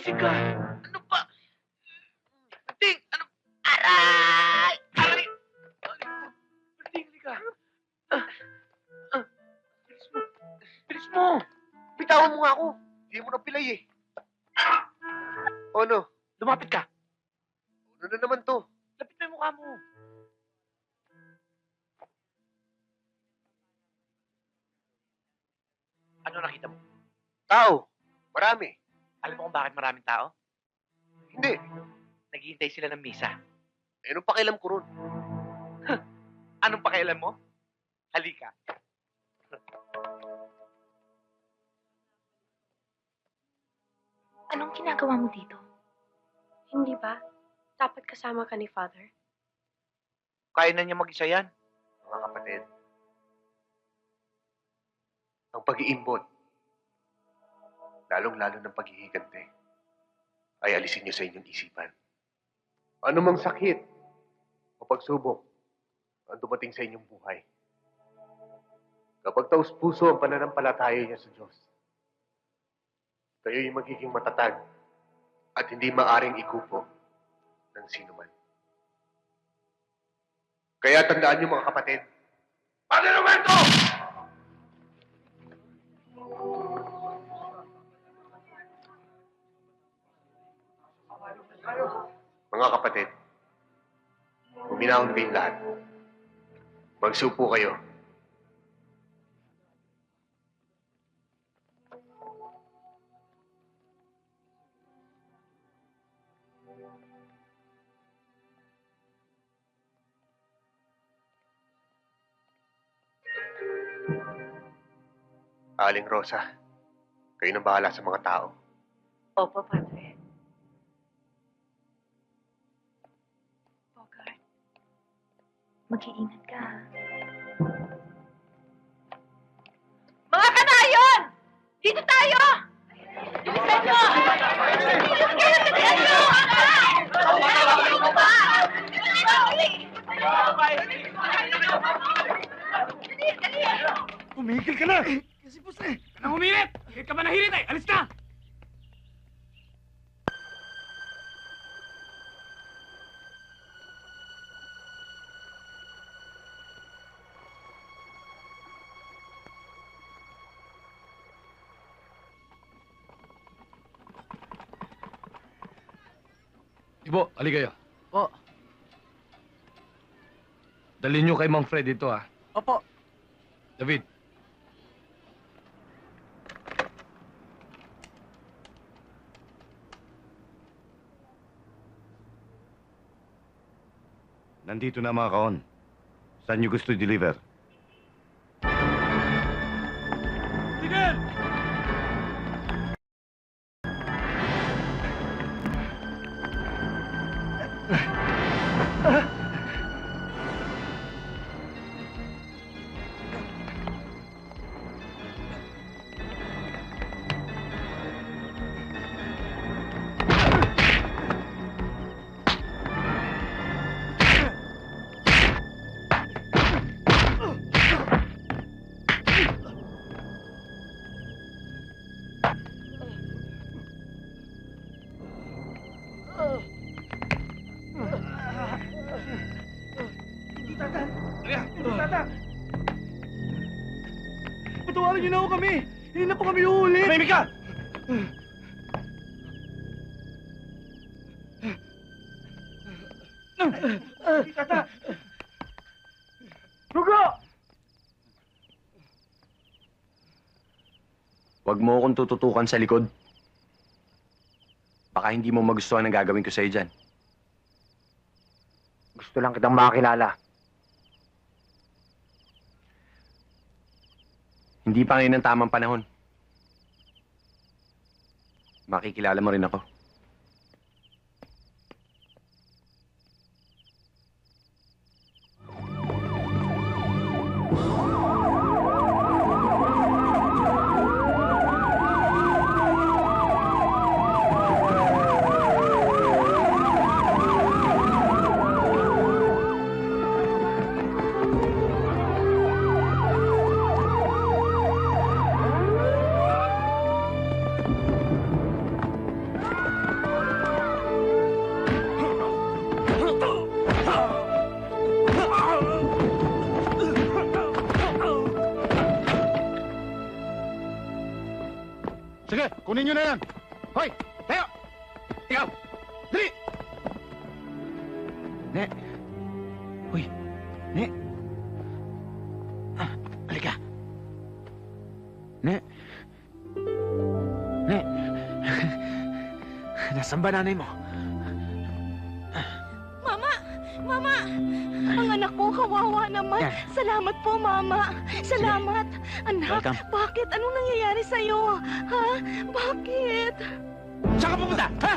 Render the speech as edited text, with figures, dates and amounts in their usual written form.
Gising ka. Ano ba? Ting, ano? Aray! Aray! Ting, halika. Bilis mo. Bilis mo. Bitawan mo nga ako. Hindi mo na pilay eh. O ano? Lumapit ka. Ano na naman to? Lapit mo yung mukha mo. Ano nakita mo? Tao. Marami. Alam mo kung bakit maraming tao? Hindi. Naghihintay sila ng misa. Eh, anong pakialam ko ron? Anong pakialam mo? Halika. Anong ginagawa mo dito? Hindi ba? Dapat kasama ka ni Father. Kaya na niya mag-isa yan. Mga kapatid, ang pag-iimbot, lalong-lalo ng paghihigante, ay alisin niyo sa inyong isipan. Ano mang sakit o pagsubok ang dumating sa inyong buhay. Kapag taus-puso ang pananampalataya niya sa Diyos, kayo'y magiging matatag at hindi maaring ikupo ng sinuman. Kaya tandaan niyo mga kapatid, Padre Roberto! Mga kapatid, huminahon kayong lahat. Magsupo kayo. Aling Rosa, kayo na bahala sa mga tao. Opo, Padre. Bogart, mag-iingat ka, ha? Mga kanayon! Dito tayo! Bilisan nyo! Bilisan kayo! Bilisan nyo! Tumigil ka na! Kasi boss eh! Nang humirit! Higit ka ba nahirit eh? Alis na! Ibo, aligaya. Po. Dalhin nyo kay Mang Fred ito, ha? Opo. David. Nandito na mga kaon. Saan niyo gusto i-deliver? Tigil! Hindi tata! Hindi tata! Patawarin niyo na ako kami! Hindi na po kami uulit! Tumimik ka! Hindi tata! Rugo! Huwag mo akong tututukan sa likod. Baka hindi mo magustuhan ang gagawin ko sa'yo dyan. Gusto lang kitang makakilala. Hindi pa ngayon ang tamang panahon. Makikilala mo rin ako. Sige, kunin nyo na yan. Hoy, tayo! Ikaw! Dali! Ne. Uy. Ne. Halika. Ne. Ne. Nasaan ba nanay mo? Mama! Ang anak ko, kawawa naman. Yan. Salamat po, Mama. Salamat. Anak, Welcome. bakit? Anong nangyayari sa'yo? Ha? Bakit? Saan ka pupunta? Ha?